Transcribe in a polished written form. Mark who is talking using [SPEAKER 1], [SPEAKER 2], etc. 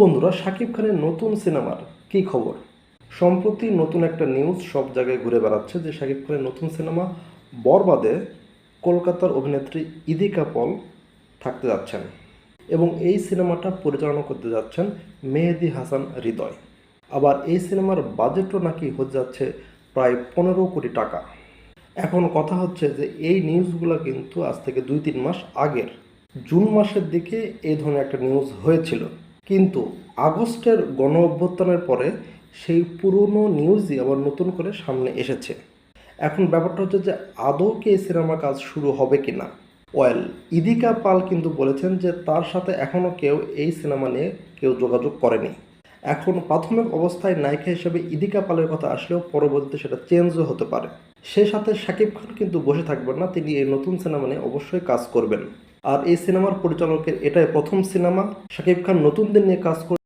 [SPEAKER 1] বন্ধুরা, শাকিব খানের নতুন সিনেমার কি খবর? সম্প্রতি নতুন একটা নিউজ সব জায়গায় ঘুরে বেড়াচ্ছে যে শাকিব খানের নতুন সিনেমা বরবাদে কলকাতার অভিনেত্রী ইদিকা পল থাকতে যাচ্ছেন এবং এই সিনেমাটা পরিচালনা করতে যাচ্ছেন মেহেদী হাসান হৃদয়। আবার এই সিনেমার বাজেটও নাকি হতে যাচ্ছে প্রায় 15 কোটি টাকা। এখন কথা হচ্ছে যে এই নিউজগুলো কিন্তু আজ থেকে 2-3 মাস আগের, জুন মাসের দিকে এই ধরনের একটা নিউজ হয়েছিল, কিন্তু আগস্টের গণ অভ্যুত্থানের পরে সেই পুরনো নিউজই আবার নতুন করে সামনে এসেছে। এখন ব্যাপারটা হচ্ছে যে আদৌ কি এই সিনেমা কাজ শুরু হবে কি না। ইদিকা পাল কিন্তু বলেছেন যে তার সাথে এখনও কেউ এই সিনেমা নিয়ে যোগাযোগ করেনি। এখন প্রাথমিক অবস্থায় নায়িকা হিসেবে ইদিকা পালের কথা আসলেও পরবর্তীতে সেটা চেঞ্জও হতে পারে। সে সাথে শাকিব খান কিন্তু বসে থাকবেন না, তিনি এই নতুন সিনেমা নিয়ে অবশ্যই কাজ করবেন। আর এই সিনেমার পরিচালকের এটাই প্রথম সিনেমা। শাকিব খান নতুনদের নিয়ে কাজ